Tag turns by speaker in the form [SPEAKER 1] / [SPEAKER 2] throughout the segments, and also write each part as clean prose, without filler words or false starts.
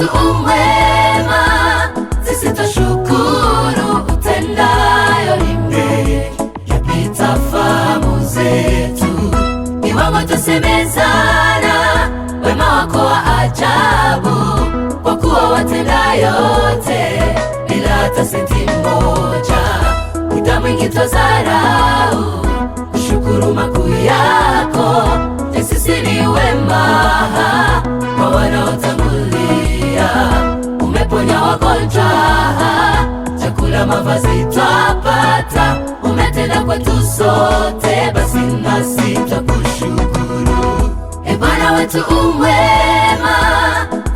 [SPEAKER 1] wetu umwema, sisi twashukuru utendayo ni mengi, yapita fahamu zetu. Iwapo twasemezana wema wako wa ajabu, kwa kuwa watenda yote bila hata senti moja. Muda mwingi twazarau kushukuru makuu yako, sisi ni wema kwa wanaotangulia. Umeponya wagonjwa, chakula mavazi twapata, umetenda kwetu sote, basi nasi twakushukuru. E Bwana wetu umwema,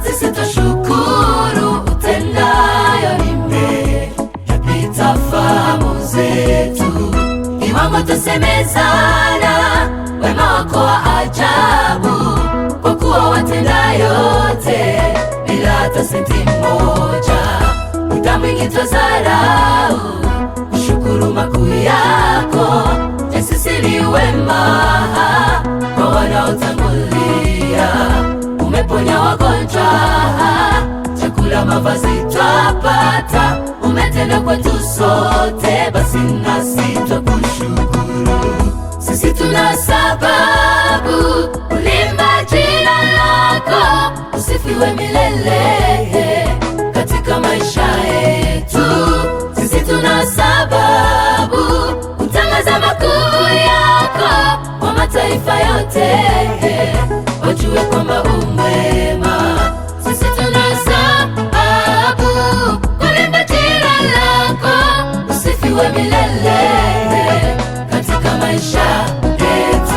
[SPEAKER 1] sisi twashukuru utendayo ni mengi, yapita fahamu zetu. Iwapo twasemezana wema wako wa ajabu, kwa kuwa watenda yote bila hata senti moja. Muda mwingi twazarau kushukuru makuu yako, sisi ni wema kwa wanaotangulia. Umeponya wagonjwa, chakula mavazi twapata, umetenda kwetu sote, basi nasi twakushukuru. Sisi tuna sababu kulimba jina lako, usifiwe milele katika maisha yetu. Sisi tuna sababu kutangaza makuu yako kwa mataifa yote, wajue kwamba umwema. Sisi tuna sababu kulimba jina lako, usifiwe milele katika maisha yetu.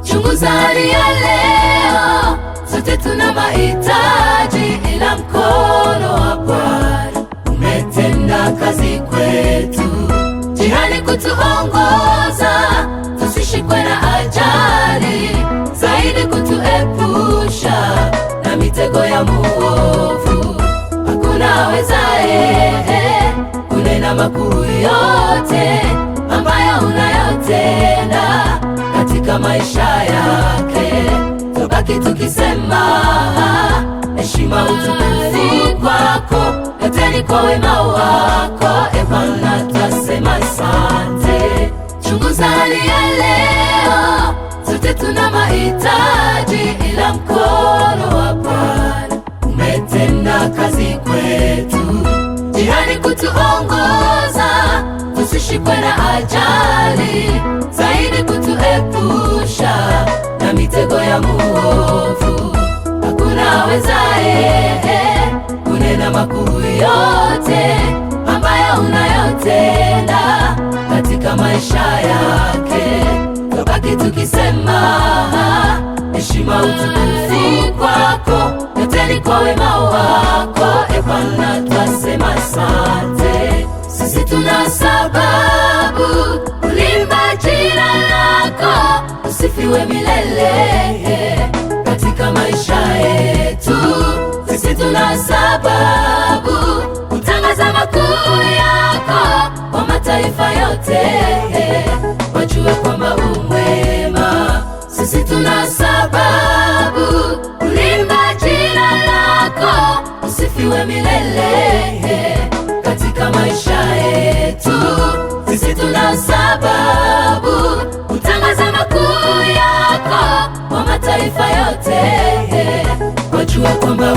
[SPEAKER 1] Chunguza hali ya leo, sote tuna mahitaji, ila mkono wa Bwana umetenda kazi kwetu. Jihani kutuongoza, tusishikwe na ajali, zaidi kutuepusha na mitego ya muovu. Hakuna awezaye kunena makuu yote ambayo unayotenda katika maisha yake. Tubaki tukisema heshima utukufu kwako, yote ni kwa wema wako. E Bwana twasema asante. Chunguza hali ya leo, sote tuna mahitaji, ila mkono wa Bwana umetenda kazi kwetu. Jihani kutuongoza, tusishikwe na ajali, zaidi kutuepusha na mitego ya muovu. Hakuna awezaye kunena makuu yote ambayo unayotenda katika maisha yake. Tubaki tukisema heshima utukufu kwako, yote ni kwa wema wako. E Bwana twasema asante. Sisi tuna sababu kulimba jina lako, usifiwe milele katika maisha yetu. Sisi tuna sababu kutangaza makuu yako kwa mataifa yote, wajue kwamba umwema. Sisi tuna sababu kulimba jina lako, usifiwe milele katika maisha yetu. Sisi tuna sababu kutangaza makuu yako kwa mataifa yote, wajue kwamba